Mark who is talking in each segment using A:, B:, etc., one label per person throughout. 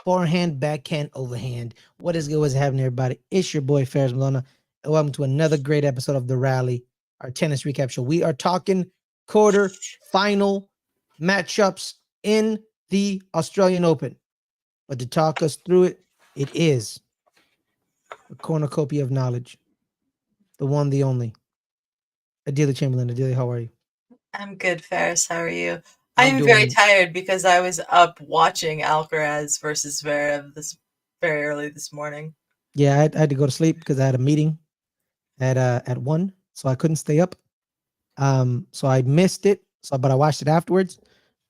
A: Forehand, backhand, overhand. What is good? What's happening, everybody? It's your boy, Fares and Adelia, and welcome to another great episode of The Rally, our tennis recap show. We are talking quarter-final matchups in the Australian Open. But to talk us through it, it is a cornucopia of knowledge. The one, the only. Adelia Chamberlain. Adelia, how are you?
B: I'm good, Fares. How are you?
A: I'm
B: I'm very
A: doing-
B: tired because I was up watching Alcaraz versus Zverev very early this morning.
A: Yeah, I had to go to sleep because I had a meeting at 1, so I couldn't stay up. So I missed it. But I watched it afterwards.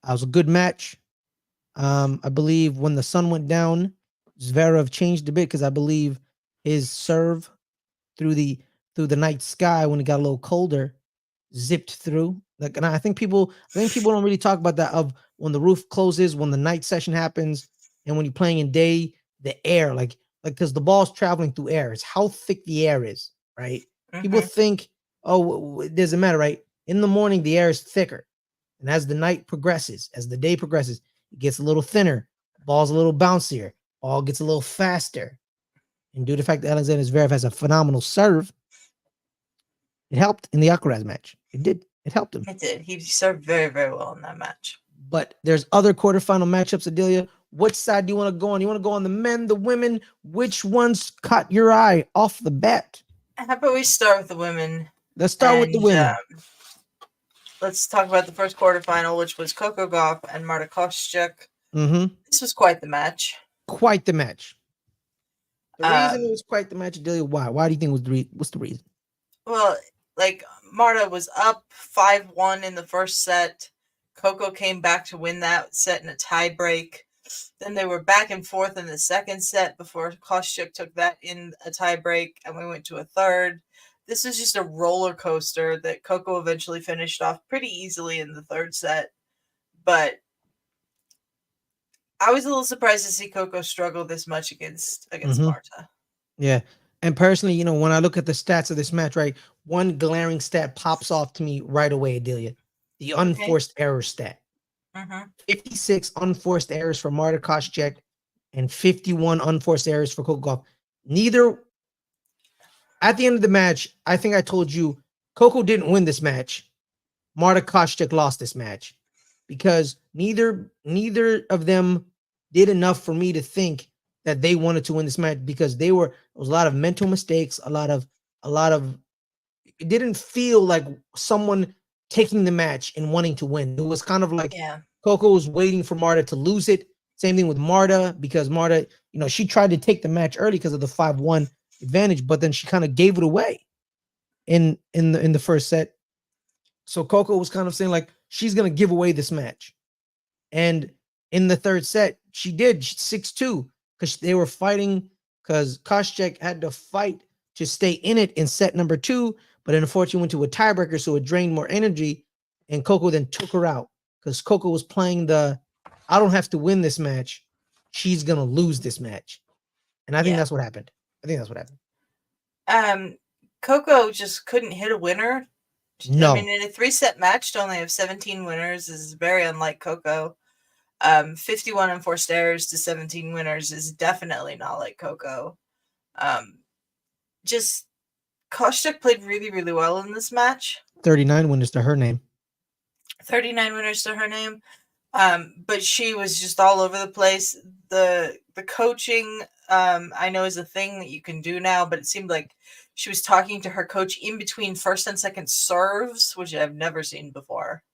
A: It was a good match. I believe when the sun went down, Zverev changed a bit because I believe his serve through the night sky when it got a little colder zipped through. Like, and I think people don't really talk about that, of when the roof closes, when the night session happens, and when you're playing in day, the air, like because the ball's traveling through air. It's how thick the air is, right? People think, oh, it doesn't matter, right? In the morning, the air is thicker. And as the night progresses, as the day progresses, it gets a little thinner. Ball's a little bouncier. Ball gets a little faster. And due to the fact that Alexander Zverev has a phenomenal serve, it helped in the Alcaraz match. It did. It helped him.
B: It did. He served very, very well in that match.
A: But there's other quarterfinal matchups, Adelia. Which side do you want to go on? You want to go on the men, the women? Which ones caught your eye off the bat?
B: How about we start with the women?
A: Let's start with the women.
B: Let's talk about the first quarterfinal, which was Coco Gauff and Marta Kostyuk. This was quite the match.
A: Quite the match. The reason it was quite the match, Adelia, why? Why do you think what's the reason?
B: Well, like, Marta was up 5-1 in the first set. Coco came back to win that set in a tie break. Then they were back and forth in the second set before Kostyuk took that in a tie break, and we went to a third. This was just a roller coaster that Coco eventually finished off pretty easily in the third set. But I was a little surprised to see Coco struggle this much against Marta.
A: Yeah. And personally, when I look at the stats of this match, right, one glaring stat pops off to me right away, Adelia. The unforced error stat. 56 unforced errors for Marta Kostyuk and 51 unforced errors for Coco Gauff. Neither, at the end of the match, I think I told you, Coco didn't win this match. Marta Kostyuk lost this match because neither of them did enough for me to think that they wanted to win this match, because there was a lot of mental mistakes, a lot of it didn't feel like someone taking the match and wanting to win. It was kind of like Coco was waiting for Marta to lose it. Same thing with Marta, because Marta, she tried to take the match early because of the 5-1 advantage, but then she kind of gave it away in the first set. So Coco was kind of saying like she's gonna give away this match. And in the third set, she did 6-2 because they were fighting, because Kostyuk had to fight to stay in it in set number 2, but unfortunately went to a tiebreaker, so it drained more energy, and Coco then took her out because Coco was playing I don't have to win this match. She's going to lose this match. And I think that's what happened.
B: Coco just couldn't hit a winner.
A: No.
B: I mean, in a 3-set match to only have 17 winners is very unlike Coco. 51 unforced errors to 17 winners is definitely not like Coco. Just Kostyuk played really, really well in this match.
A: 39 winners to her name.
B: 39 winners to her name. But she was just all over the place. The coaching, I know, is a thing that you can do now, but it seemed like she was talking to her coach in between first and second serves, which I've never seen before.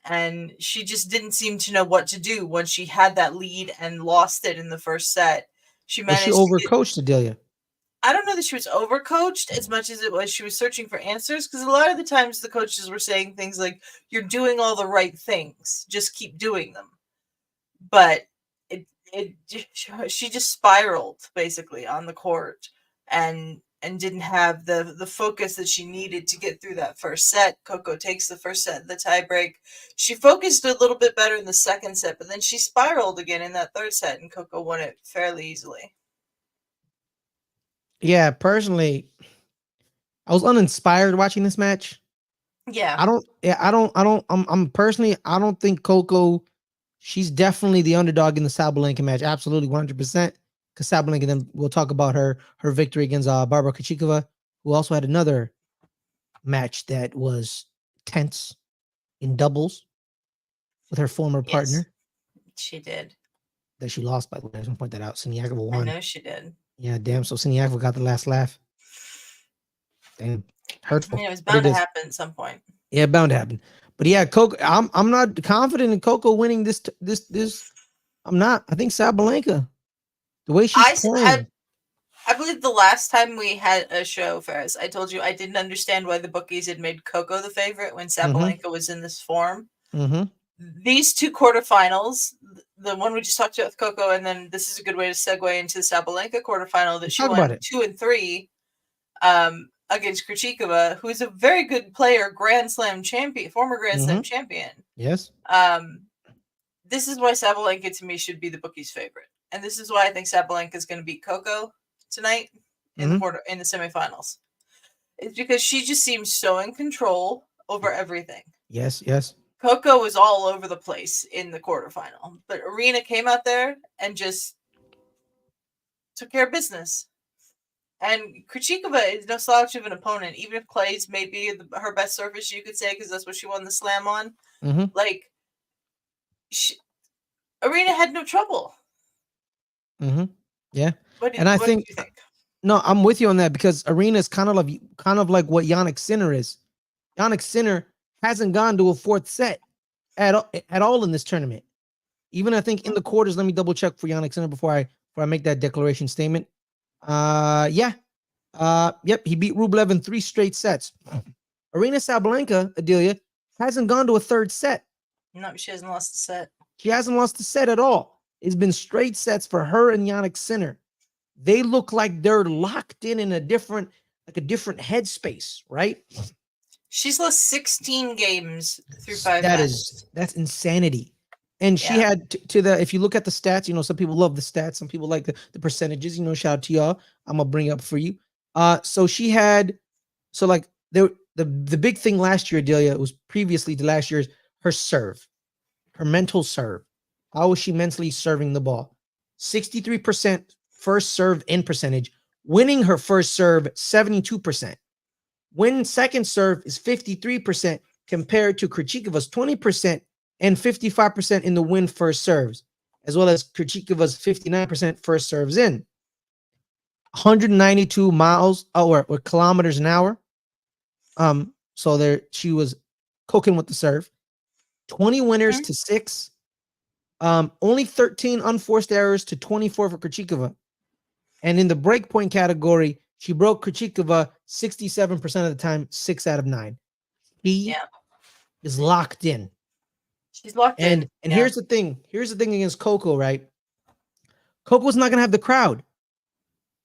B: And she just didn't seem to know what to do when she had that lead and lost it in the first set. She managed.
A: Was she overcoached, Adelia?
B: I don't know that she was overcoached as much as it was she was searching for answers, because a lot of the times the coaches were saying things like, "You're doing all the right things, just keep doing them." But she just spiraled basically on the court and didn't have the focus that she needed to get through that first set. Coco takes the first set, the tie break. She focused a little bit better in the second set, but then she spiraled again in that third set, and Coco won it fairly easily.
A: Yeah, personally, I was uninspired watching this match.
B: Yeah.
A: I'm personally, I don't think Coco she's definitely the underdog in the Sabalenka match. Absolutely, 100%. Because Sabalenka, then we'll talk about her victory against Barbara Krejcikova, who also had another match that was tense in doubles with her former partner.
B: She did.
A: That she lost, by the way. I just want to point that out. Siniakova won.
B: I know she did.
A: Yeah, damn. So Siniakova got the last laugh. Damn. Hurtful.
B: I mean, it was bound to happen at some point.
A: Yeah, bound to happen. But yeah, Coco, I'm not confident in Coco winning this. I'm not. I think Sabalenka, the way she's playing.
B: I believe the last time we had a show, Fares, I told you I didn't understand why the bookies had made Coco the favorite when Sabalenka was in this form. These two quarterfinals, the one we just talked about with Coco, and then this is a good way to segue into the Sabalenka quarterfinal that she won 2 and 3 against Krejcikova, who's a very good player, Grand Slam champion, former Grand Slam champion.
A: Yes.
B: This is why Sabalenka to me should be the bookies' favorite, and this is why I think Sabalenka is going to beat Coco tonight in the semifinals. It's because she just seems so in control over everything.
A: Yes, yes.
B: Coco was all over the place in the quarterfinal, but Arena came out there and just took care of business. And Krejcikova is no slouch of an opponent, even if Clay's maybe her best surface, you could say, because that's what she won the slam on. Like, Arena had no trouble.
A: Yeah.
B: What do you think?
A: No, I'm with you on that, because Arena is kind of like what Jannik Sinner is. Jannik Sinner hasn't gone to a fourth set at all in this tournament. Even I think in the quarters. Let me double check for Jannik Sinner before I make that declaration statement. Yep, he beat Rublev in 3 straight sets. Arena Sabalenka, Adelia, hasn't gone to a third set.
B: No, she hasn't lost a set.
A: She hasn't lost a set at all. It's been straight sets for her and Jannik Sinner. They look like they're locked in a different headspace, right?
B: She's lost 16 games through 5
A: matches. That's insanity. And she had if you look at the stats, some people love the stats, some people like the percentages, shout out to y'all. I'm gonna bring up for you. So she had, the big thing last year, Adelia, was previously to last year's her serve, her mental serve. How was she mentally serving the ball? 63% first serve in percentage, winning her first serve 72%. Win second serve is 53% compared to Krejcikova's 20% and 55% in the win first serves, as well as Krejcikova's 59% first serves in. 192 miles or kilometers an hour. So there she was cooking with the serve. 20 winners to 6. Only 13 unforced errors to 24 for Krejcikova. And in the breakpoint category, she broke Krejcikova 67% of the time, 6 out of 9. He is locked in.
B: She's locked in.
A: And here's the thing. Here's the thing against Coco, right? Coco's not going to have the crowd.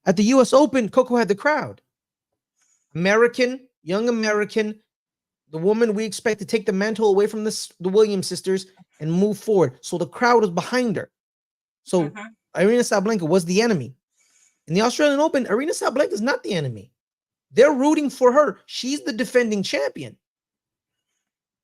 A: At the U.S. Open, Coco had the crowd. Young American, the woman we expect to take the mantle away from the Williams sisters and move forward. So the crowd was behind her. So Aryna Sabalenka was the enemy. In the Australian Open, Aryna Sabalenka is not the enemy. They're rooting for her. She's the defending champion.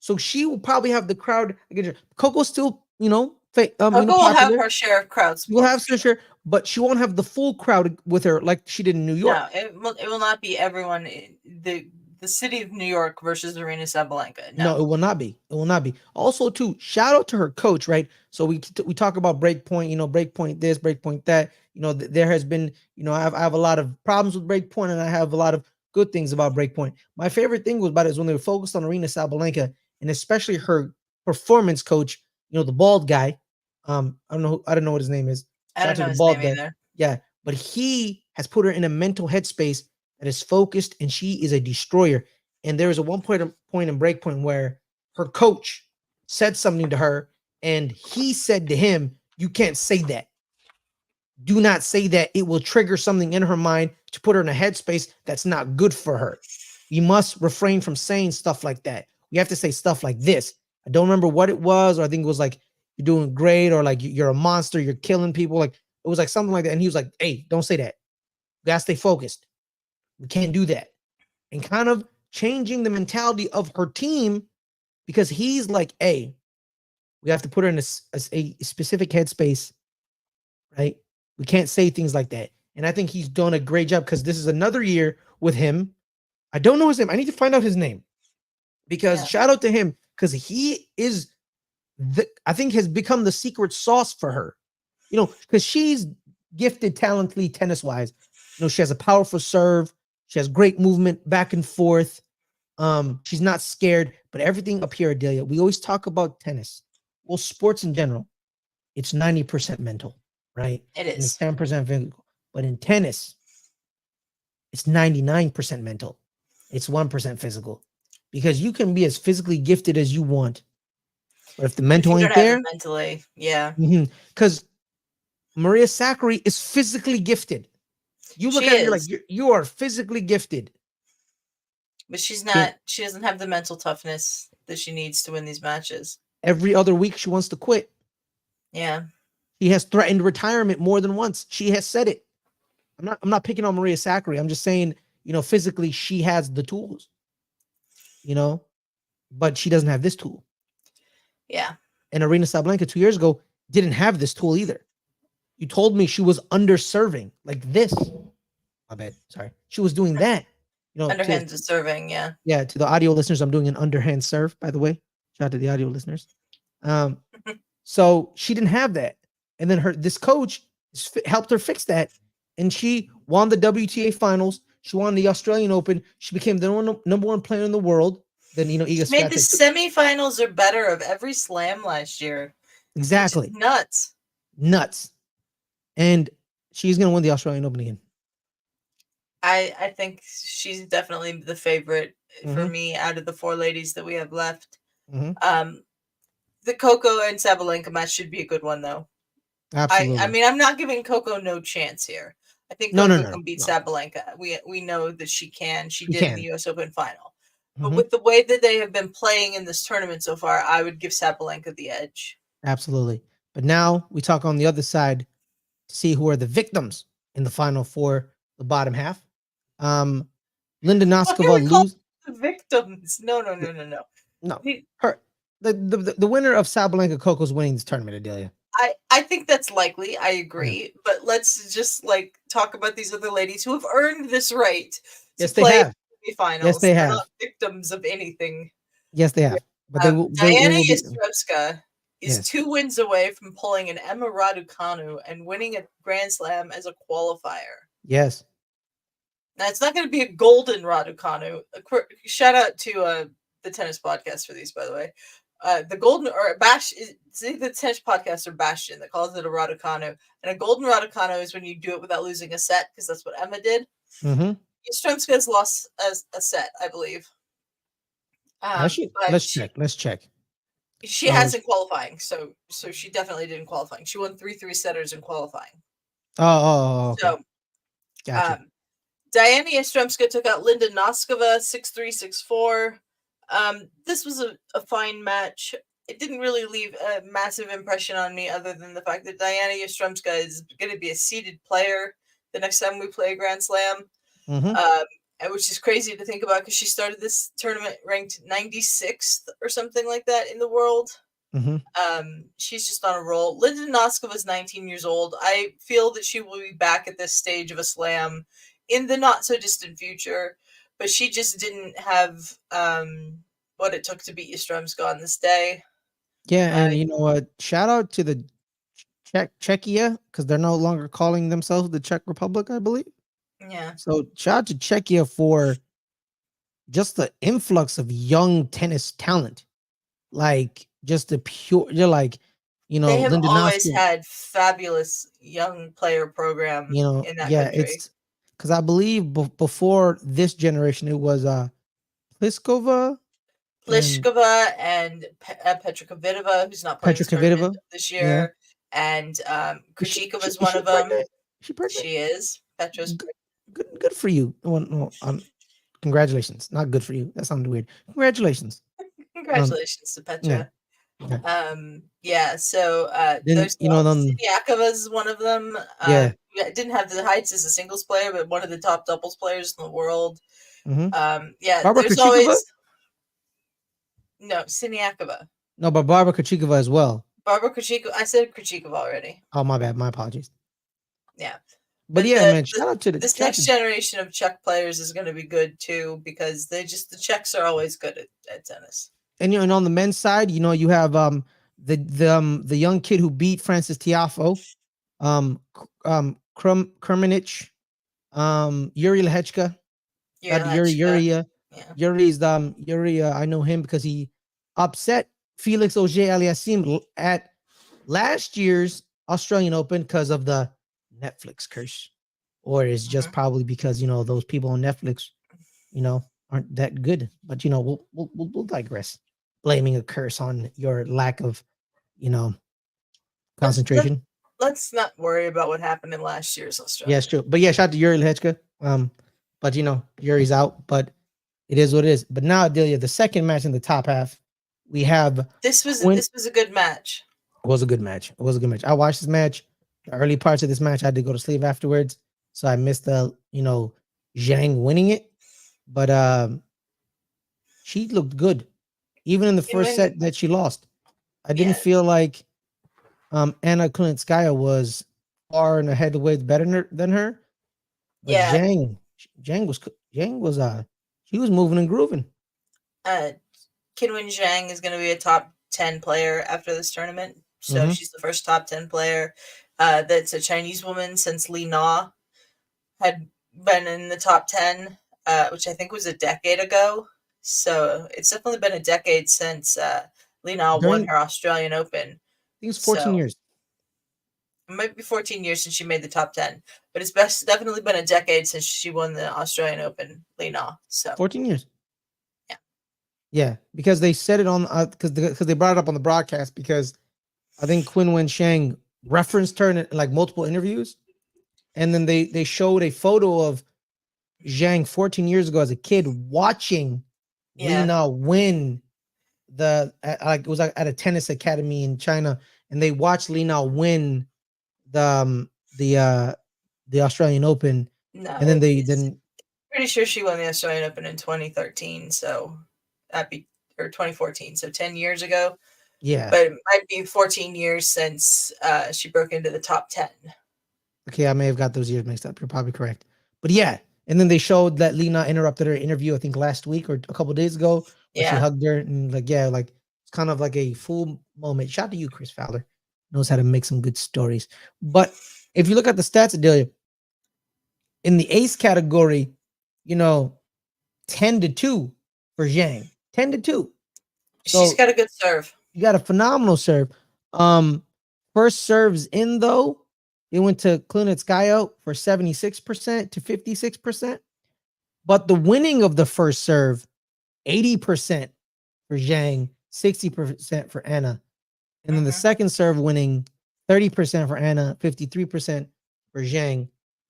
A: So she will probably have the crowd against her. Coco still, Coco
B: will have her share of crowds.
A: She will have her share, but she won't have the full crowd with her like she did in New York.
B: No, it will not be everyone. The city of New York versus Aryna Sabalenka.
A: No, it will not be. It will not be. Also, too, shout out to her coach, right? So we talk about breakpoint, breakpoint this, breakpoint that. There has been, I have a lot of problems with breakpoint, and I have a lot of good things about breakpoint. My favorite thing about it is when they were focused on Aryna Sabalenka, and especially her performance coach, the bald guy. I don't know what his name is.
B: I don't know his name either.
A: Yeah, but he has put her in a mental headspace that is focused, and she is a destroyer. And there was a one point in breakpoint where her coach said something to her, and he said to him, "You can't say that. Do not say that. It will trigger something in her mind to put her in a headspace that's not good for her. You must refrain from saying stuff like that. We have to say stuff like this." I don't remember what it was, or I think it was like, "You're doing great," or like, "You're a monster, you're killing people." Like, it was like something like that. And he was like, "Hey, don't say that. You gotta stay focused. We can't do that." And kind of changing the mentality of her team, because he's like, "Hey, we We have to put her in a specific headspace, right? We can't say things like that. And I think he's done a great job because this is another year with him. I don't know his name. I need to find out his name because shout out to him because he is I think has become the secret sauce for her. Because she's gifted talently tennis wise. She has a powerful serve. She has great movement back and forth. She's not scared, but everything up here, Adelia, we always talk about tennis. Well, sports in general, it's 90% mental, right?
B: It is.
A: And it's 10% physical. But in tennis, it's 99% mental. It's 1% physical. Because you can be as physically gifted as you want. But if the mental ain't there,
B: mentally, yeah.
A: Because Maria Sakkari is physically gifted. You look at her, you're like, you are physically gifted.
B: But she's not, she doesn't have the mental toughness that she needs to win these matches.
A: Every other week she wants to quit.
B: Yeah.
A: She has threatened retirement more than once. She has said it. I'm not picking on Maria Sakkari. I'm just saying, physically she has the tools. But she doesn't have this tool.
B: Yeah.
A: And Aryna Sabalenka 2 years ago didn't have this tool either. You told me she was underserving like this. My bad. Sorry. She was doing that.
B: Underhand serving, yeah.
A: Yeah, to the audio listeners, I'm doing an underhand serve, by the way. Shout out to the audio listeners. So she didn't have that. And then this coach helped her fix that. And she won the WTA finals. She won the Australian Open. She became the number one player in the world. Then, Iga Swiatek
B: made the semifinals or better of every slam last year.
A: Exactly.
B: Nuts.
A: And she's going to win the Australian Open again.
B: I think she's definitely the favorite for me out of the four ladies that we have left. The Coco and Sabalenka match should be a good one, though.
A: Absolutely.
B: I mean, I'm not giving Coco no chance here. I think Coco can beat Sabalenka. We know that she can. She did in the U.S. Open final. But with the way that they have been playing in this tournament so far, I would give Sabalenka the edge.
A: Absolutely. But now we talk on the other side to see who are the victims in the final for the bottom half. Linda Noskova lose
B: the victims. No.
A: The winner of Sabalenka Coco's winning this tournament, Adelia.
B: I think that's likely. I agree. But let's just talk about these other ladies who have earned this right to play semifinals.
A: Yes, they have.
B: They're not victims of anything.
A: Yes, they have. But
B: Diana Yastremska is 2 wins away from pulling an Emma Raducanu and winning a Grand Slam as a qualifier.
A: Yes.
B: Now, it's not going to be a golden Raducanu. Shout out to the tennis podcast for these, by the way. The golden or bash is the tennis podcast or Bastion that calls it a Raducanu. And a golden Raducanu is when you do it without losing a set, because that's what Emma did. Yastremska has lost a set, I believe.
A: Let's check.
B: She has in qualifying, so she definitely did in qualifying. She won 3 setters in qualifying.
A: Okay.
B: So,
A: gotcha.
B: Diana Yastremska took out Linda Noskova 6-3, 6-4. This was a fine match. It didn't really leave a massive impression on me, other than the fact that Diana Yastremska is going to be a seeded player the next time we play a Grand Slam. Which is crazy to think about because she started this tournament ranked 96th or something like that in the world. She's just on a roll. Linda Noskova is 19 years old. I feel that she will be back at this stage of a slam in the not so distant future, but she just didn't have what it took to beat Yastremska on this day.
A: Yeah, and you know what? Shout out to the Czechia, because they're no longer calling themselves the Czech Republic, I believe.
B: Yeah.
A: So shout out to Czechia for just the influx of young tennis talent. Just the pure, they have
B: Linda always had fabulous young player program in that country.
A: It's because I believe before this generation, it was Pliskova
B: and Petra Kvitova, who's not playing this year, and Krejcikova is one of them. She is. Petra's
A: good for you. Congratulations. Not good for you. That sounded weird. Congratulations.
B: Congratulations to Petra. So
A: there's
B: Siniakova is one of them. Didn't have the heights as a singles player, but one of the top doubles players in the world.
A: Barbara
B: There's
A: Krejcikova?
B: No, Siniakova.
A: No, but Barbara Krejcikova as well.
B: Barbara Krejcikova. I said Krejcikova already.
A: Oh, my bad. My apologies.
B: Yeah.
A: But yeah, man, shout out to
B: this next generation of Czech players is going to be good too, because the Czechs are always good at tennis.
A: And and on the men's side, you have the young kid who beat Francis Tiafoe, Krummenich, Yuri Lehechka. Yuri. I know him because he upset Felix Auger-Aliassime at last year's Australian Open because of the Netflix curse, or it's just probably because those people on Netflix, aren't that good. But we'll digress. Blaming a curse on your lack of, concentration.
B: Let's not worry about what happened in last year's Australia.
A: Yeah, it's true. But yeah, shout out to Yuri Lehechka. But Yuri's out. But it is what it is. But now, Adelia, the second match in the top half, we have
B: this was a good match.
A: It was a good match. I watched this match. The early parts of this match, I had to go to sleep afterwards, so I missed the Zhang winning it. But she looked good, even in the first set that she lost. I didn't feel like Anna Kunitskaya was far and ahead of ways better than her. But Zhang was she was moving and grooving.
B: Qinwen Zhang is going to be a top 10 player after this tournament. So she's the first top 10 player that's a Chinese woman since Li Na had been in the top 10, which I think was a decade ago. So it's definitely been a decade since Li Na won her Australian Open.
A: I think it's 14 years.
B: It might be 14 years since she made the top 10, but it's definitely been a decade since she won the Australian Open, Li Na. So
A: 14 years. Yeah, because they said it on because they brought it up on the broadcast, because I think Qinwen Zhang referenced her in like multiple interviews, and then they showed a photo of Zhang 14 years ago as a kid watching Li Na win it was like at a tennis academy in China, and they watched Li Na win the Australian Open.
B: No,
A: and then
B: pretty sure she won the Australian Open in 2013, so that'd be, or 2014, so 10 years ago.
A: Yeah,
B: but it might be 14 years since she broke into the top 10.
A: Okay, I may have got those years mixed up. You're probably correct. But yeah, and then they showed that Li Na interrupted her interview, I think last week or a couple days ago, where she hugged her, and it's kind of like a full moment. Shout out to you, Chris Fowler. Knows how to make some good stories. But if you look at the stats, Adelia, in the ace category, 10-2 for Zhang. 10-2.
B: She's got a good serve.
A: You got a phenomenal serve. First serves in, though, it went to Kunitskaya for 76% to 56%. But the winning of the first serve, 80% for Zhang, 60% for Anna. And then the second serve winning, 30% for Anna, 53% for Zhang.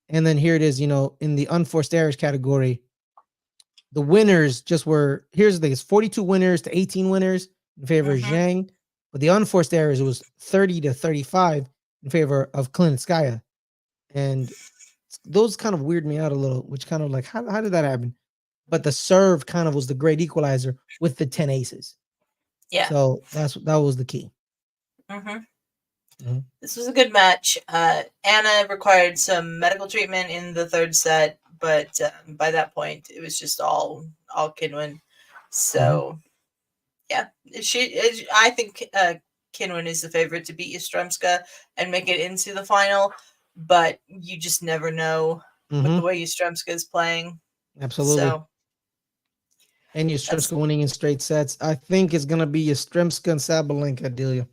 A: And then here it is, in the unforced errors category, the winners just were, here's the thing, it's 42 winners to 18 winners in favor of Zhang. But the unforced errors, it was 30 to 35 in favor of Kunitskaya. And those kind of weird me out a little, which kind of like, how did that happen? But the serve kind of was the great equalizer with the 10 aces.
B: Yeah.
A: So that was the key.
B: This was a good match. Anna required some medical treatment in the third set, but by that point, it was just all Qinwen. So, yeah, I think Qinwen is the favorite to beat Yastremska and make it into the final, but you just never know with the way Yastremska is playing.
A: Absolutely. So, and Yastremska winning in straight sets. I think it's going to be Yastremska and Sabalenka, Adelia.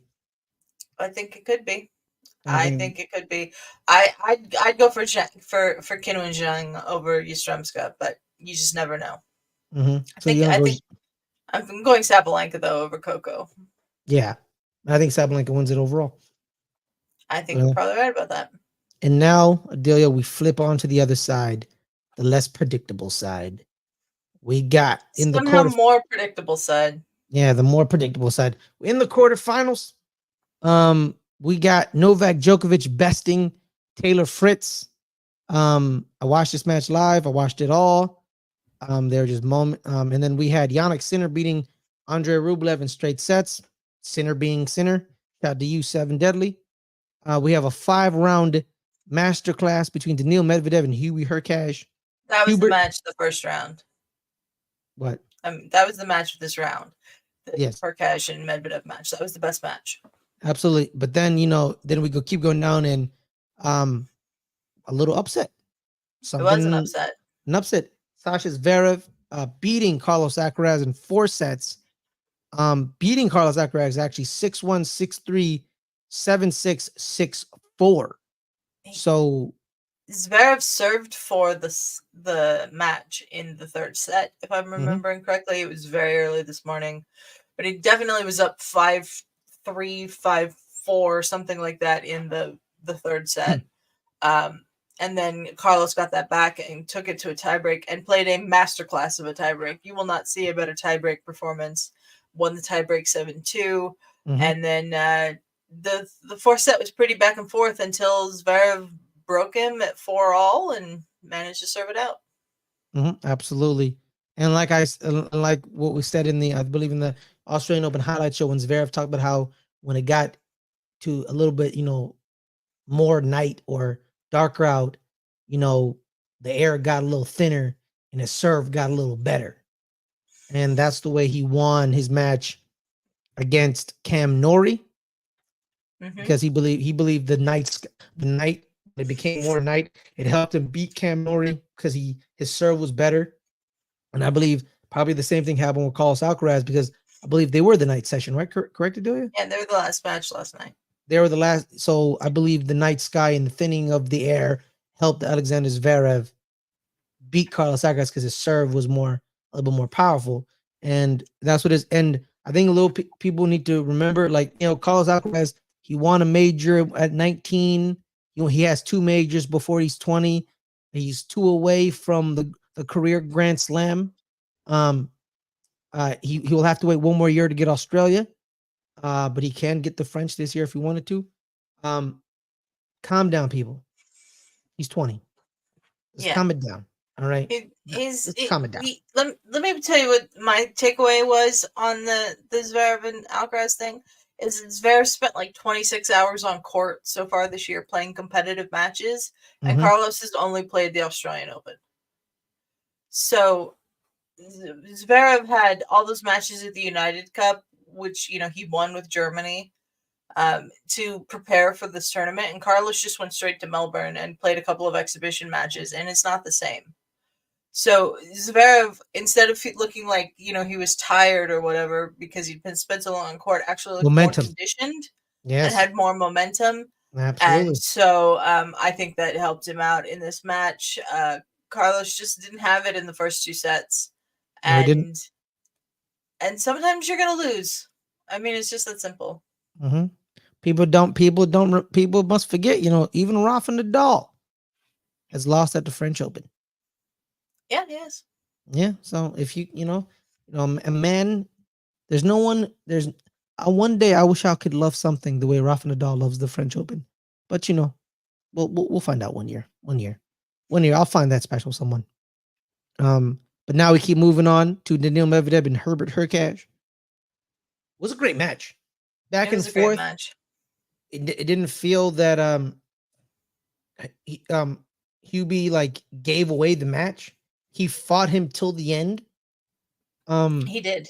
B: I think it could be. I think it could be. I'd go for Qinwen Zhang over Yastremska, but you just never know. I think I'm going Sabalenka though over Coco.
A: Yeah, I think Sabalenka wins it overall.
B: I think you're probably right about that.
A: And now, Adelia, we flip on to the other side, the less predictable side. We got in the
B: more predictable side.
A: Yeah, the more predictable side. In the quarterfinals, we got Novak Djokovic besting Taylor Fritz. I watched this match live. I watched it all. They were just and then we had Jannik Sinner beating Andrei Rublev in straight sets. Sinner being Sinner. Shout out to you, Seven Deadly. We have a 5-round masterclass between Daniil Medvedev and Hughie Hurkacz.
B: That was the match, the first round.
A: What?
B: That was the match of this round. The
A: Yes.
B: Hurkacz and Medvedev match. That was the best match.
A: Absolutely. But then, then we keep going down and a little upset.
B: It was an upset.
A: An upset. Sasha Zverev beating Carlos Alcaraz in 4 sets. Beating Carlos Alcaraz actually 6-1, 6-3, 7-6, 6-4. So
B: Zverev served for the match in the 3rd set, if I'm remembering correctly. It was very early this morning, but he definitely was up 5-3, 5-4, something like that in the 3rd set. And then Carlos got that back and took it to a tiebreak and played a masterclass of a tiebreak. You will not see a better tiebreak performance. Won the tiebreak 7-2, and then the 4th set was pretty back and forth until Zverev broke him at 4-all and managed to serve it out.
A: Absolutely. And like what we said I believe in the Australian Open highlight show, when Zverev talked about how when it got to a little bit, more night or darker out, the air got a little thinner and his serve got a little better. And that's the way he won his match against Cam Norrie, because he believed the night it became more night. It helped him beat Cam Norrie because his serve was better. And I believe probably the same thing happened with Carlos Alcaraz, because I believe they were the night session, right? Correct, Adelia?
B: Yeah, they were the last match last night.
A: They were the last. So I believe the night sky and the thinning of the air helped Alexander Zverev beat Carlos Alcaraz because his serve was a little bit more powerful. And that's what it is. And I think people need to remember, Carlos Alcaraz, he won a major at 19. He has 2 majors before he's 20. He's 2 away from the career Grand Slam. He will have to wait 1 more year to get Australia. But he can get the French this year if he wanted to. Calm down, people. He's 20. Just calm it down. All right. Calm it down.
B: Let me tell you what my takeaway was on the Zverev and Alcaraz thing. Is Zverev spent like 26 hours on court so far this year playing competitive matches, and Carlos has only played the Australian Open. So Zverev had all those matches at the United Cup, which he won with Germany, to prepare for this tournament, and Carlos just went straight to Melbourne and played a couple of exhibition matches, and it's not the same. So Zverev, instead of looking like he was tired or whatever because he'd been spent so long on court, actually looked more conditioned and had more momentum.
A: Absolutely.
B: And so I think that helped him out in this match. Carlos just didn't have it in the first 2 sets, and sometimes you're gonna lose. I mean, it's just that simple.
A: People must forget, even Rafa Nadal has lost at the French Open.
B: Yeah, he has.
A: Yeah. So if a man, there's no one, one day I wish I could love something the way Rafa Nadal loves the French Open, but we'll find out 1 year. I'll find that special someone. But now we keep moving on to Daniil Medvedev and Herbert Hurkacz. It was a great match. Back and forth. It didn't feel that Hubie gave away the match. He fought him till the end.
B: He did.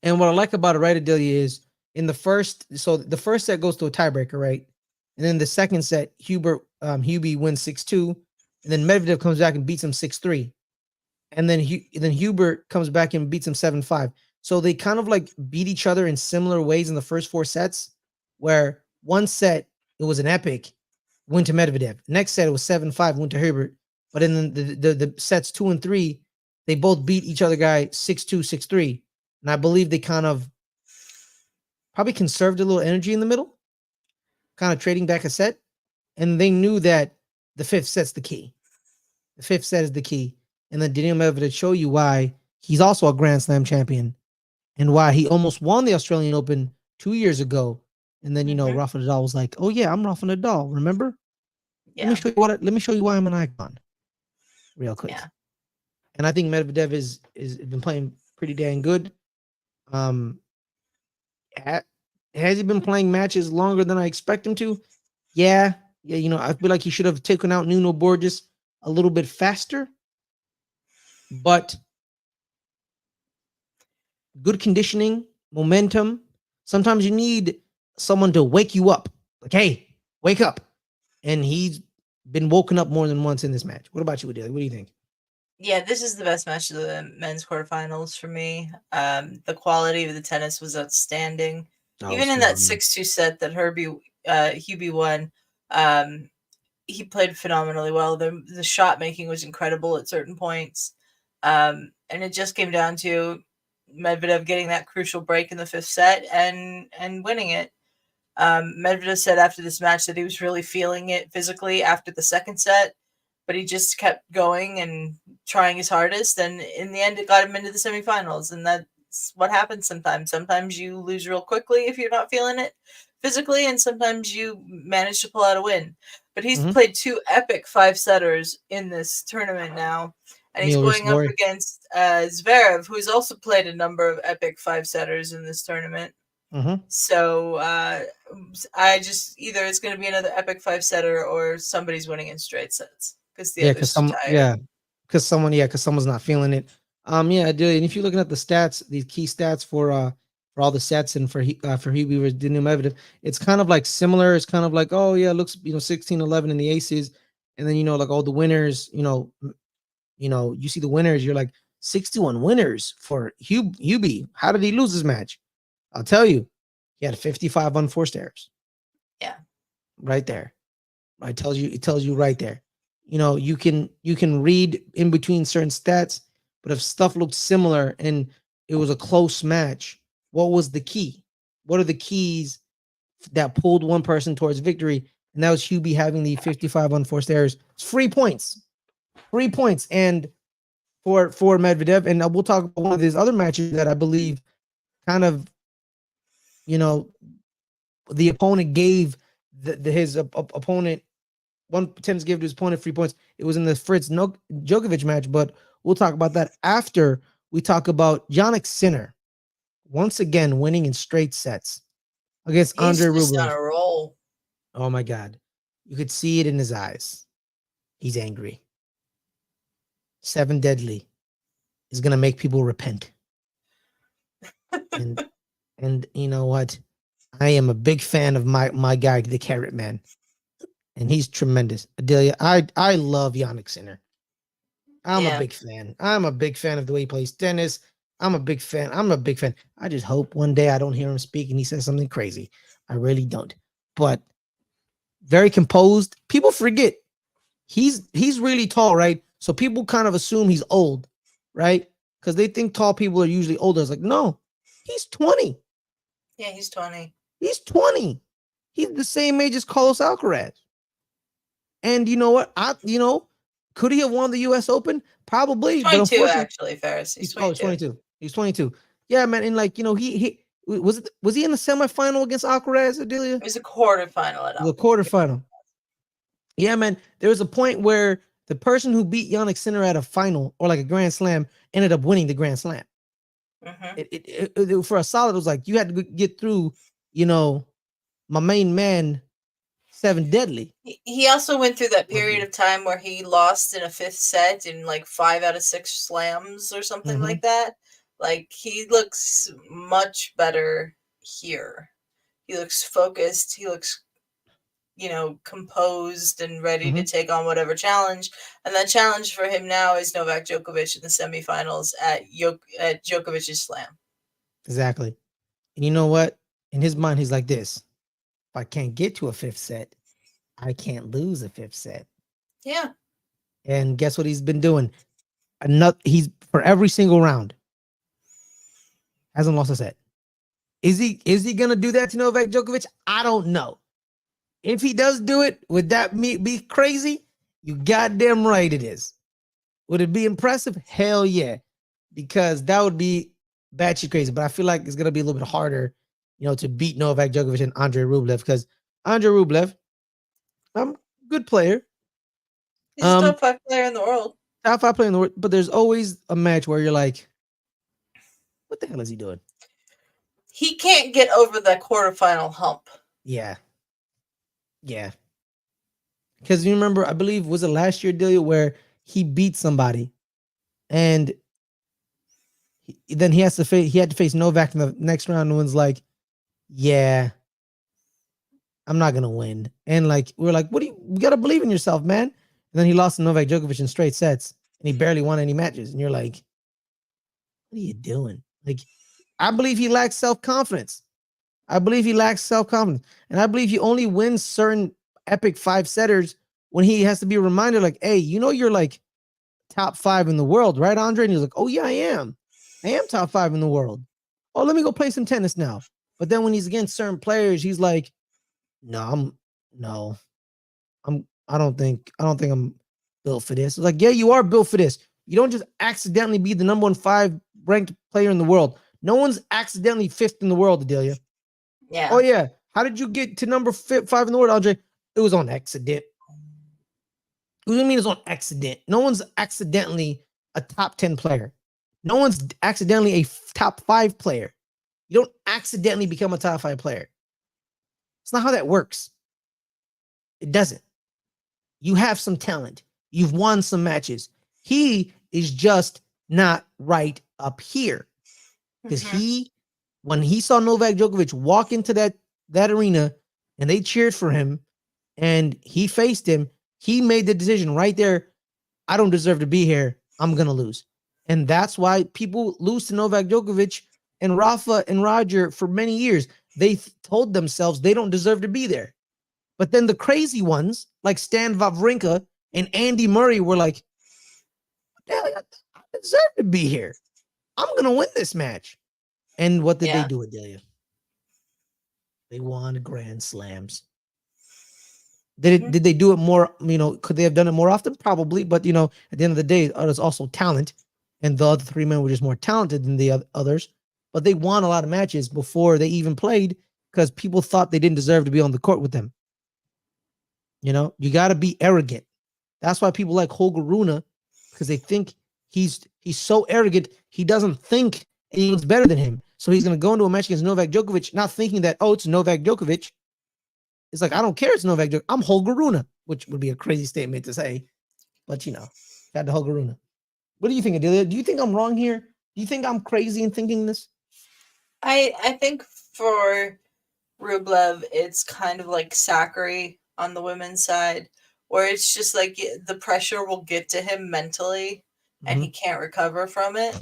A: And what I like about it, right, Adelia, is in the first set goes to a tiebreaker, right? And then the second set, Hubie wins 6-2, and then Medvedev comes back and beats him 6-3. And then Hubert comes back and beats him 7-5. So they kind of beat each other in similar ways in the first 4 sets, where one set, it was an epic, went to Medvedev. Next set, it was 7-5, went to Hubert. But in the sets 2 and 3, they both beat each other guy 6-2, 6-3. And I believe they kind of probably conserved a little energy in the middle, kind of trading back a set. And they knew that the 5th set's the key. The 5th set is the key. And then Daniil Medvedev show you why he's also a Grand Slam champion and why he almost won the Australian Open 2 years ago. And then, Rafa Nadal was like, oh yeah, I'm Rafa Nadal. Remember? Yeah. Let me show you why I'm an icon real quick. Yeah. And I think Medvedev is been playing pretty dang good. Has he been playing matches longer than I expect him to? Yeah. Yeah, I feel like he should have taken out Nuno Borges a little bit faster. But good conditioning, momentum. Sometimes you need someone to wake you up. Like, hey, wake up. And he's been woken up more than once in this match. What about you, Adelia? What do you think?
B: Yeah, this is the best match of the men's quarterfinals for me. The quality of the tennis was outstanding.
A: That was
B: Even in that
A: phenomenal.
B: 6-2 set that Hubie won, he played phenomenally well. The shot making was incredible at certain points. And it just came down to Medvedev getting that crucial break in the fifth set and winning it. Medvedev said after this match that he was really feeling it physically after the second set, but he just kept going and trying his hardest. And in the end, it got him into the semifinals. And that's what happens sometimes. Sometimes you lose real quickly if you're not feeling it physically, and sometimes you manage to pull out a win. But he's played 2 epic 5-setters in this tournament now. And he's going up against Zverev, who's also played a number of epic 5-setters in this tournament. So I just either it's going to be another epic 5-setter or somebody's winning in straight sets because the other's too tired.
A: Because someone's not feeling it. I do. And if you're looking at the stats, these key stats for all the sets and for Hubie versus Dinu Medvedev, it's kind of like similar. It's kind of like, oh yeah, it looks 16-11 in the aces, and then like all the winners, you see the winners, you're like 61 winners for Hubie. How did he lose this match? I'll tell you, he had 55 unforced errors.
B: Yeah,
A: right there. It tells you right there. You can read in between certain stats, but if stuff looked similar and it was a close match, what was the key? What are the keys that pulled one person towards victory? And that was Hubie having the 55 unforced errors. It's 3 points. 3 points. And for Medvedev, and we'll talk about one of his other matches that I believe kind of, the opponent gave his opponent one tennis gave to his opponent 3 points. It was in the Fritz Djokovic match, but we'll talk about that after we talk about Jannik Sinner once again winning in straight sets against Andre
B: He's
A: Rublev.
B: on a roll.
A: Oh my God. You could see it in his eyes. He's angry. 7 deadly is going to make people repent. and you know what? I am a big fan of my guy, the Carrot Man. And he's tremendous. Adelia, I love Jannik Sinner. I'm a big fan. I'm a big fan of the way he plays tennis. I'm a big fan. I just hope one day I don't hear him speak and he says something crazy. I really don't. But very composed. People forget he's really tall, right? So people kind of assume he's old, right? Because they think tall people are usually older. It's like, no, he's 20.
B: Yeah, he's 20.
A: He's 20. He's the same age as Carlos Alcaraz. And you know what? Could he have won the U.S. Open? Probably,
B: 22,
A: but unfortunately,
B: actually, Fares. He's 22.
A: 22. He's 22. Yeah, man. And he was he in the semifinal against Alcaraz, Adelia?
B: It was a quarterfinal.
A: The quarterfinal. Yeah, man. There was a point where the person who beat Jannik Sinner at a final or like a Grand Slam ended up winning the Grand Slam. For a solid, it was like you had to get through, my main man, 7 deadly.
B: He also went through that period of time where he lost in a 5th set in like 5 out of 6 slams or something like that. Like, he looks much better here. He looks focused. He looks, composed and ready to take on whatever challenge. And that challenge for him now is Novak Djokovic in the semifinals at Djokovic's slam.
A: Exactly. And you know what? In his mind, he's like this. If I can't get to a 5th set, I can't lose a 5th set.
B: Yeah.
A: And guess what he's been doing? He's for every single round. Hasn't lost a set. Is he gonna do that to Novak Djokovic? I don't know. If he does do it, would that be crazy? You goddamn right it is. Would it be impressive? Hell yeah. Because that would be batshit crazy. But I feel like it's gonna be a little bit harder, to beat Novak Djokovic and Andre Rublev, because Andre Rublev, good player.
B: He's a top 5 player in the world.
A: Top 5 player in the world, but there's always a match where you're like, what the hell is he doing?
B: he can't get over that quarterfinal hump.
A: Yeah. Yeah. Because you remember, I believe, was it last year, Delia, where he beat somebody and then he had to face Novak in the next round, and was like, yeah, I'm not gonna win. And like we were like, you gotta believe in yourself, man. And then he lost to Novak Djokovic in straight sets and he barely won any matches. And you're like, what are you doing? Like, I believe he lacks self-confidence. I believe he lacks self-confidence. And I believe he only wins certain epic 5-setters when he has to be reminded, like, hey, you're like top 5 in the world, right, Andre? And he's like, oh yeah, I am top 5 in the world. Oh, let me go play some tennis now. But then when he's against certain players, he's like, no, I don't think I'm built for this. It's like, yeah, you are built for this. You don't just accidentally be the number 1 5 ranked player in the world. No one's accidentally 5th in the world, Adelia.
B: Yeah.
A: Oh yeah. How did you get to number 5 in the world, Andre? It was on accident. What do you mean it's on accident? No one's accidentally a top 10 player. No one's accidentally a top 5 player. You don't accidentally become a top 5 player. It's not how that works. It doesn't. You have some talent. You've won some matches. He is just not right up here. Because when he saw Novak Djokovic walk into that arena and they cheered for him and he faced him, he made the decision right there. I don't deserve to be here. I'm going to lose. And that's why people lose to Novak Djokovic and Rafa and Roger for many years. They told themselves they don't deserve to be there. But then the crazy ones, like Stan Wawrinka and Andy Murray, were like, I deserve to be here. I'm going to win this match. And what did they do, Adelia? They won Grand Slams. Did they do it more? Could they have done it more often? Probably. But, at the end of the day, there's also talent. And the other 3 men were just more talented than the others. But they won a lot of matches before they even played because people thought they didn't deserve to be on the court with them. You got to be arrogant. That's why people like Holger Rune, because they think he's so arrogant, he doesn't think anyone's better than him. So he's going to go into a match against Novak Djokovic, not thinking that, it's Novak Djokovic. It's like, I don't care, it's Novak Djokovic. I'm Holger Rune, which would be a crazy statement to say. But, got the Holger Rune. What do you think, Adelia? Do you think I'm wrong here? Do you think I'm crazy in thinking this?
B: I think for Rublev, it's kind of like Zachary on the women's side, where it's just like the pressure will get to him mentally and he can't recover from it.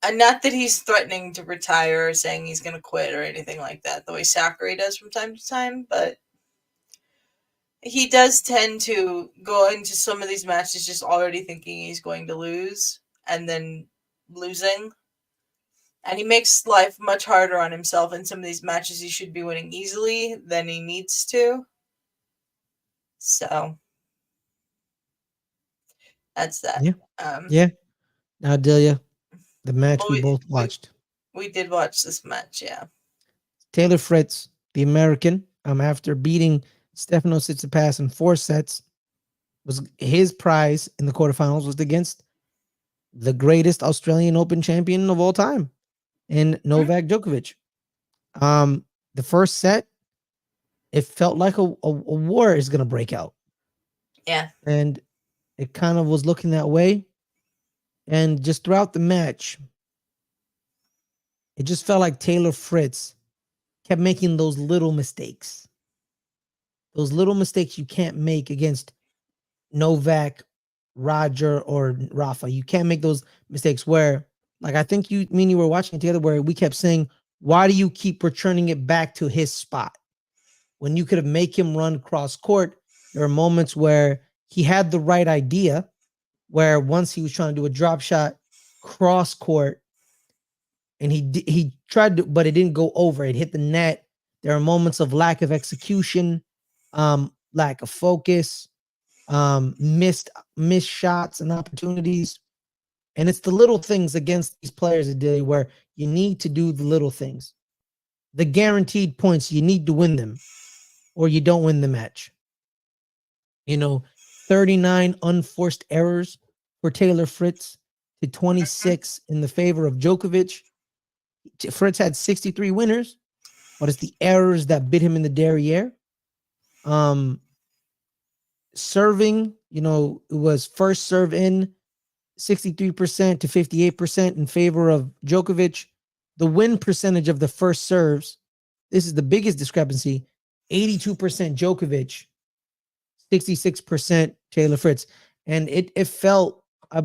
B: And not that he's threatening to retire or saying he's going to quit or anything like that, the way Zachary does from time to time, but he does tend to go into some of these matches just already thinking he's going to lose and then losing. And he makes life much harder on himself in some of these matches he should be winning easily than he needs to. So that's that.
A: Yeah. Now, Adelia, the match we both watched.
B: We did watch this match, yeah.
A: Taylor Fritz, the American, after beating Stefanos Tsitsipas in 4 sets, was his prize in the quarterfinals was against the greatest Australian Open champion of all time, in Novak Djokovic. The first set, it felt like a war is going to break out.
B: Yeah.
A: And it kind of was looking that way. And just throughout the match, it just felt like Taylor Fritz kept making those little mistakes. Those little mistakes you can't make against Novak, Roger, or Rafa. You can't make those mistakes where, like, I think you were watching it together where we kept saying, why do you keep returning it back to his spot? When you could have make him run cross court. There are moments where he had the right idea, where once he was trying to do a drop shot cross court, and he tried to, but it didn't go over. It hit the net. There are moments of lack of execution, lack of focus, missed shots and opportunities. And it's the little things against these players, Adelia, where you need to do the little things. The guaranteed points, you need to win them, or you don't win the match. 39 unforced errors for Taylor Fritz to 26 in the favor of Djokovic. Fritz had 63 winners, but it's the errors that bit him in the derriere. Serving, it was first serve in 63% to 58% in favor of Djokovic. The win percentage of the first serves, this is the biggest discrepancy, 82% Djokovic, 66% Taylor Fritz. And it felt, I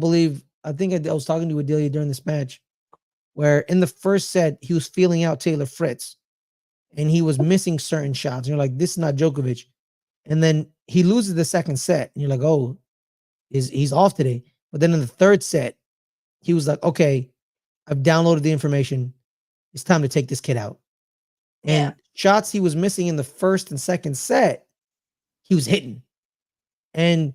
A: think I was talking to Adelia during this match, where in the first set, he was feeling out Taylor Fritz and he was missing certain shots. And you're like, this is not Djokovic. And then he loses the second set. And you're like, oh, he's off today. But then in the third set, he was like, okay, I've downloaded the information. It's time to take this kid out. And shots he was missing in the first and second set, he was hitting. And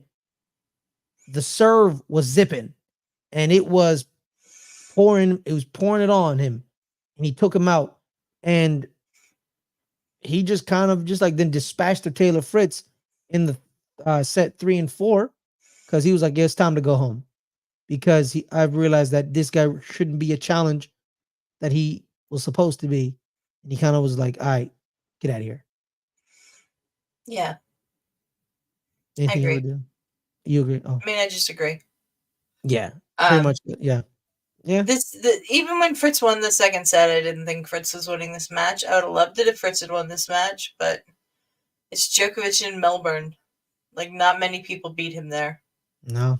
A: the serve was zipping. And it was pouring it on him. And he took him out. And he just kind of then dispatched the Taylor Fritz in the set 3 and 4, because he was like, yeah, it's time to go home, because I've realized that this guy shouldn't be a challenge that he was supposed to be. And he kind of was like, all right, get out of here.
B: Yeah.
A: Anything
B: I agree.
A: you would do? You agree? Oh.
B: I mean, I just agree.
A: Yeah, pretty much. Yeah. Yeah.
B: Even when Fritz won the second set, I didn't think Fritz was winning this match. I would have loved it if Fritz had won this match, but it's Djokovic in Melbourne. Like, not many people beat him there.
A: No.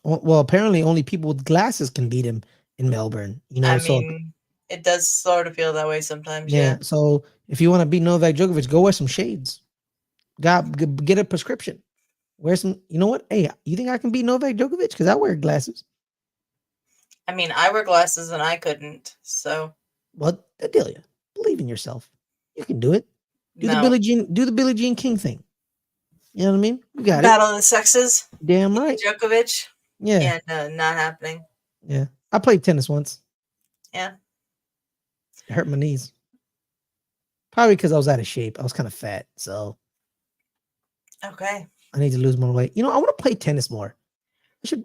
A: Well, apparently only people with glasses can beat him in Melbourne.
B: I mean, it does sort of feel that way sometimes. Yeah.
A: So if you want to beat Novak Djokovic, go wear some shades. Get a prescription. Wear some. You know what? Hey, you think I can beat Novak Djokovic? Because I wear glasses.
B: I mean, I wear glasses and I couldn't. So.
A: Well, Adelia, believe in yourself. You can do it. Do the Billie Jean King thing. You know what I mean? You got
B: Battle of the Sexes.
A: Damn right.
B: Djokovic.
A: Yeah.
B: Yeah, no, not happening.
A: Yeah. I played tennis once.
B: Yeah.
A: It hurt my knees. Probably because I was out of shape. I was kind of fat. So.
B: Okay.
A: I need to lose more weight. I want to play tennis more.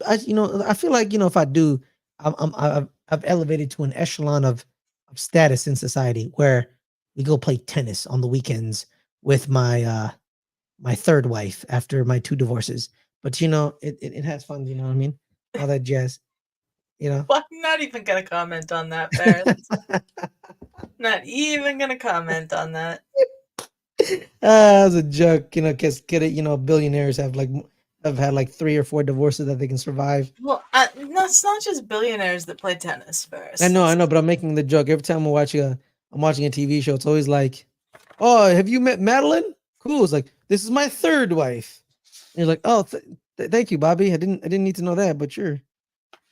A: I feel like, if I do, I've elevated to an echelon of status in society where we go play tennis on the weekends with my my third wife after my 2 divorces. But it has fun, you know what I mean? All that jazz. Well,
B: I'm not even gonna comment on that, Fares. Not even gonna comment on that.
A: That was a joke, because billionaires have had like 3 or 4 divorces that they can survive.
B: Well, no, it's not just billionaires that play tennis, Fares.
A: I know, but I'm making the joke every time I'm watching a TV show. It's always like, oh, have you met Madeline? Cool. It's like, this is my 3rd wife. And you're like, oh, thank you, Bobby. I didn't need to know that, but sure.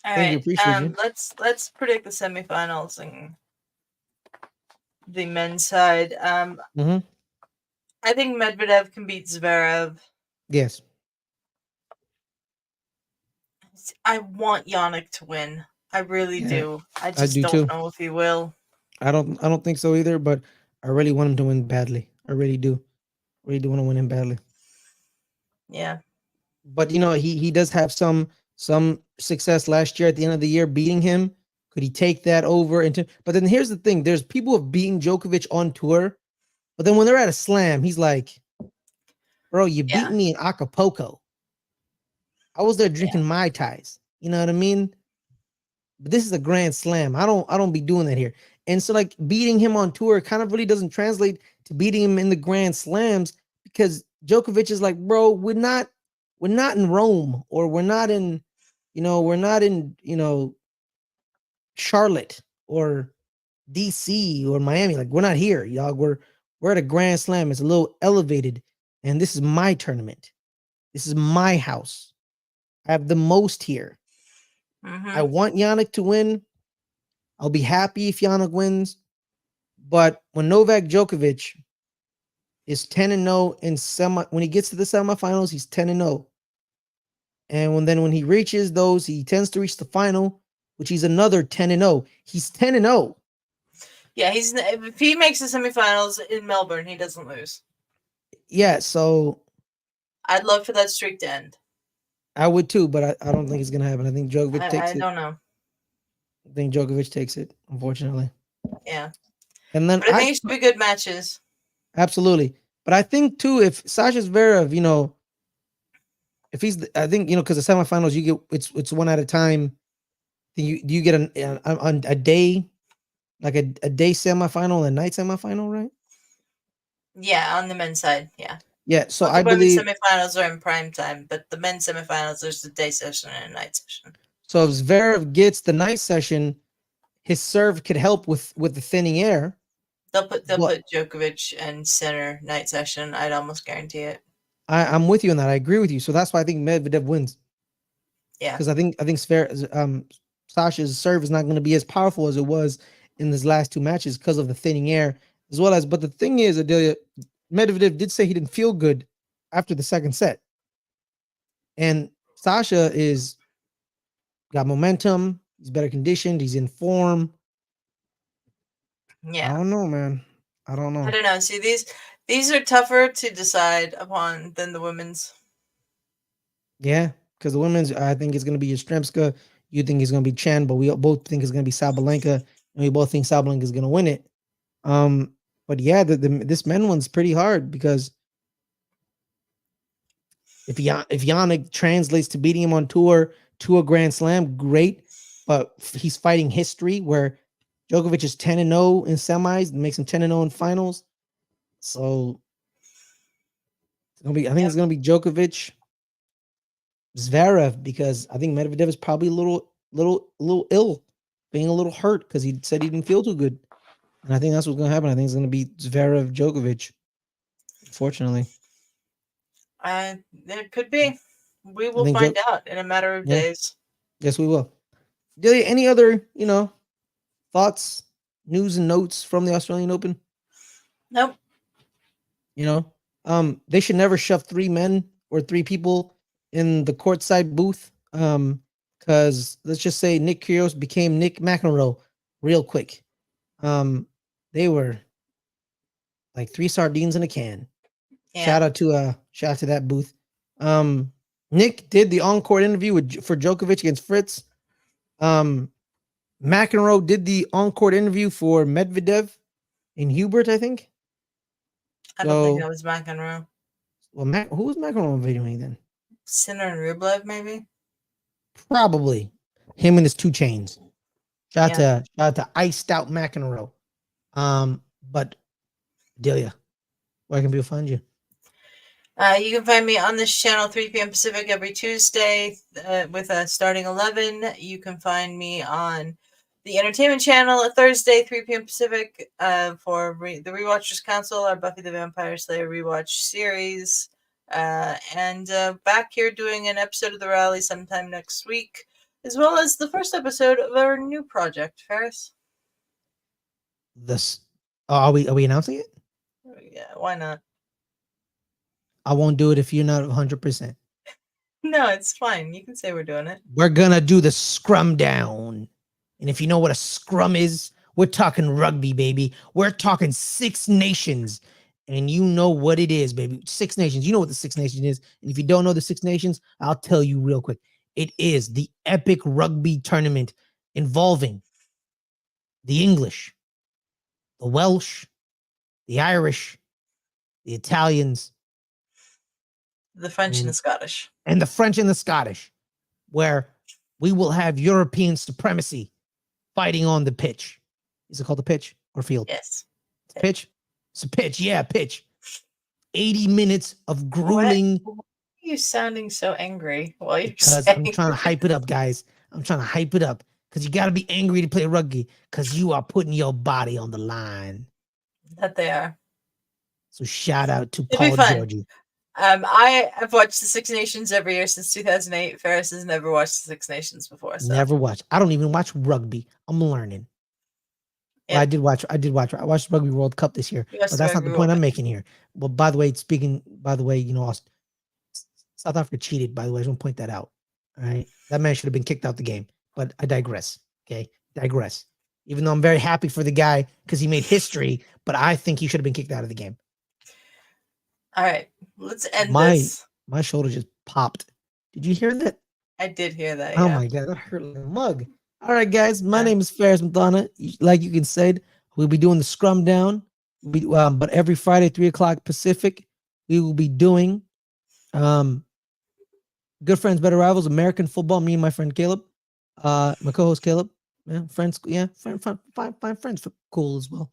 B: All
A: thank
B: right.
A: you, appreciate you.
B: Let's predict the semifinals and the men's side. I think Medvedev can beat Zverev.
A: Yes.
B: I want Yannick to win. I really do. I just
A: do
B: don't
A: too.
B: know if he will.
A: I don't think so either, but I really want him to win badly. I really do. Really do want to win him badly.
B: Yeah.
A: But he does have some success last year at the end of the year beating him. Could he take that over into? But then here's the thing: there's people who have beaten Djokovic on tour, but then when they're at a slam, he's like, "Bro, you beat me in Acapulco. I was there drinking Mai Tais. You know what I mean? But this is a grand slam. I don't be doing that here." And so like beating him on tour kind of really doesn't translate to beating him in the grand slams, because Djokovic is like, bro, we're not in Rome, or we're not in Charlotte or DC or Miami. Like, we're not here, y'all. We're at a grand slam. It's a little elevated, and this is my tournament. This is my house. I have the most here. I want Yannick to win. I'll be happy if Yannick wins. But when Novak Djokovic is 10-0 in when he gets to the semifinals, he's 10-0. And when he reaches those, he tends to reach the final, which he's another 10-0. He's 10-0.
B: Yeah, if he makes the semifinals in Melbourne, he doesn't lose.
A: Yeah, so
B: I'd love for that streak to end.
A: I would too, but I don't think it's gonna happen. I think Djokovic takes it.
B: I don't know.
A: I think Djokovic takes it, unfortunately.
B: Yeah.
A: And then
B: But I think it should be good matches.
A: Absolutely. But I think too, if Sasha Zverev, if he's, I think because the semifinals, you get it's one at a time. Do you get a day, like a day semifinal and a night semifinal, right?
B: Yeah, on the men's side, yeah.
A: Yeah. So
B: Both
A: I
B: the women's
A: believe
B: semifinals are in prime time, but the men's semifinals, there's a day session and a night session.
A: so. If Zverev gets the night session, his serve could help with the thinning air.
B: They'll
A: But
B: put Djokovic and center night session. I'd almost guarantee it.
A: I'm with you on that. I agree with you. So that's why I think Medvedev wins.
B: Yeah.
A: Because I think Sasha's serve is not going to be as powerful as it was in his last two matches because of the thinning air, as well as. But the thing is, Adelia, Medvedev did say he didn't feel good after the second set, and Sasha is got momentum. He's better conditioned. He's in form.
B: Yeah.
A: I don't know, man. I don't know.
B: I don't know. See, these are tougher to decide upon than the women's.
A: Yeah, because the women's, I think it's going to be Yastrzemska. You think it's going to be Chen, but we both think it's going to be Sabalenka, and we both think Sabalenka is going to win it. But yeah, this men one's pretty hard because if Yannick translates to beating him on tour to a Grand Slam, great. But he's fighting history where Djokovic is 10-0 in semis, makes him 10-0 in finals. So it's gonna be. I think it's gonna be Djokovic, Zverev, because I think Medvedev is probably a little ill, being a little hurt because he said he didn't feel too good, and I think that's what's gonna happen. I think it's gonna be Zverev Djokovic. Unfortunately,
B: There could be. We will
A: think
B: find out in a matter of
A: yeah,
B: days.
A: yes, we will. Delia, any other thoughts, news, and notes from the Australian Open?
B: Nope.
A: They should never shove three men or three people in the courtside booth. Because let's just say Nick Kyrgios became Nick McEnroe real quick. They were like three sardines in a can. Yeah. Shout out to that booth. Nick did the encore interview for Djokovic against Fritz. McEnroe did the encore interview for Medvedev and Hubert, I think.
B: I don't think that was McEnroe.
A: Well, who was McEnroe videoing then?
B: Sinner and Rublev, maybe.
A: Probably him and his 2 Chainz. Shout out to iced out McEnroe. But Delia, where can people find you?
B: You can find me on this channel 3 p.m. Pacific every Tuesday with a starting 11. You can find me on the Entertainment Channel at Thursday 3 p.m. Pacific for the Rewatchers Council, our Buffy the Vampire Slayer rewatch series. And back here doing an episode of The Rally sometime next week, as well as the first episode of our new project, Fares.
A: Are we announcing it?
B: Yeah, why not?
A: I won't do it if you're not 100%.
B: No, it's fine. You can say we're doing it.
A: We're gonna do the scrum down. And if you know what a scrum is, we're talking rugby, baby. We're talking 6 nations. And you know what it is, baby. 6 nations. You know what the 6 nations is. And if you don't know the 6 nations, I'll tell you real quick. It is the epic rugby tournament involving the English, the Welsh, the Irish, the Italians,
B: the French and the Scottish.
A: And the French and the Scottish, where we will have European supremacy fighting on the pitch. Is it called the pitch or field?
B: Yes.
A: Pitch? It's a pitch. Yeah, pitch. 80 minutes of grueling.
B: Why are you sounding so angry while you're
A: because
B: saying
A: I'm trying to hype it up, guys. I'm trying to hype it up because you got to be angry to play rugby because you are putting your body on the line.
B: That they are.
A: So shout out to Paul Georgie.
B: I have watched the 6 Nations every year since 2008. Fares has never watched the 6 Nations before. So.
A: Never watched. I don't even watch rugby. I'm learning. Yep. Well, I did watch. I watched Rugby World Cup this year, but that's not the point I'm making here. Well, by the way, South Africa cheated. By the way, I just want to point that out. All right, that man should have been kicked out the game. But I digress. Okay, digress. Even though I'm very happy for the guy because he made history, but I think he should have been kicked out of the game.
B: All right, let's end this.
A: My shoulder just popped. Did you hear that?
B: I did hear that.
A: Oh my god, that hurt like a mug. All right, guys. My name is Fares and Muthana. Like you can say, we'll be doing the scrum down. But every Friday, 3 o'clock Pacific, we will be doing Good Friends, Better Rivals, American football. Me and my friend Caleb, my co-host Caleb, friends, find friends for cool as well.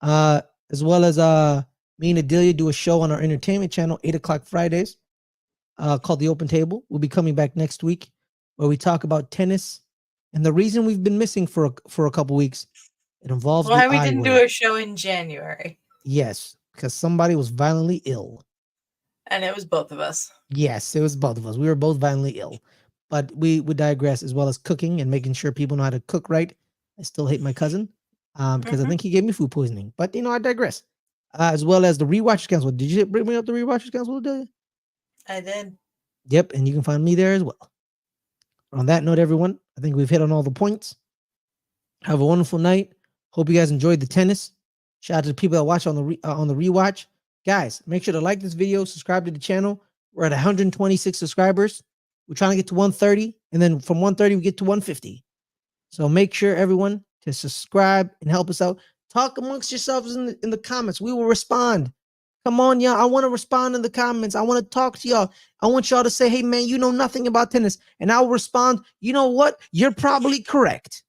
A: As well as me and Adelia do a show on our entertainment channel, 8 o'clock Fridays, called The Open Table. We'll be coming back next week, where we talk about tennis. And the reason we've been missing for a couple weeks, it involves
B: why
A: the
B: we
A: I
B: didn't
A: word.
B: do a show in January.
A: Yes, because somebody was violently ill.
B: And it was both of us.
A: Yes, it was both of us. We were both violently ill. But we would digress, as well as cooking and making sure people know how to cook right. I still hate my cousin because I think he gave me food poisoning. But, I digress. As well as the Rewatchers Council. Did you bring me up the Rewatchers Council, Adelia?
B: I did.
A: Yep, and you can find me there as well. On that note, everyone, I think we've hit on all the points. Have a wonderful night. Hope you guys enjoyed the tennis. Shout out to the people that watch on the rewatch. Guys, make sure to like this video, subscribe to the channel. We're at 126 subscribers. We're trying to get to 130, and then from 130 we get to 150. So make sure, everyone, to subscribe and help us out. Talk amongst yourselves in the comments. We will respond. Come on, y'all. I want to respond in the comments. I want to talk to y'all. I want y'all to say, hey, man, you know nothing about tennis. And I'll respond, you know what? You're probably correct.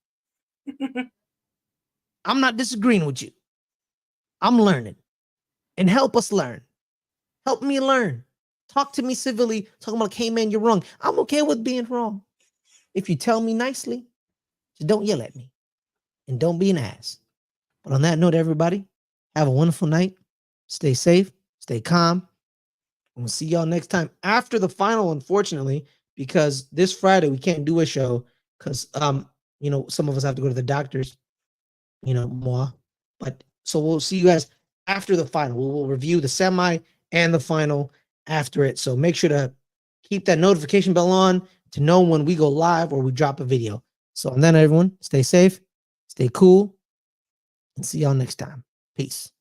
A: I'm not disagreeing with you. I'm learning. And help us learn. Help me learn. Talk to me civilly. Talking about, hey, man, you're wrong. I'm okay with being wrong. If you tell me nicely, just don't yell at me. And don't be an ass. But on that note, everybody, have a wonderful night. Stay safe. Stay calm. And we'll see y'all next time after the final, unfortunately, because this Friday we can't do a show because, some of us have to go to the doctors, moi. But so we'll see you guys after the final. We'll review the semi and the final after it. So make sure to keep that notification bell on to know when we go live or we drop a video. So, and then everyone, stay safe, stay cool, and see y'all next time. Peace.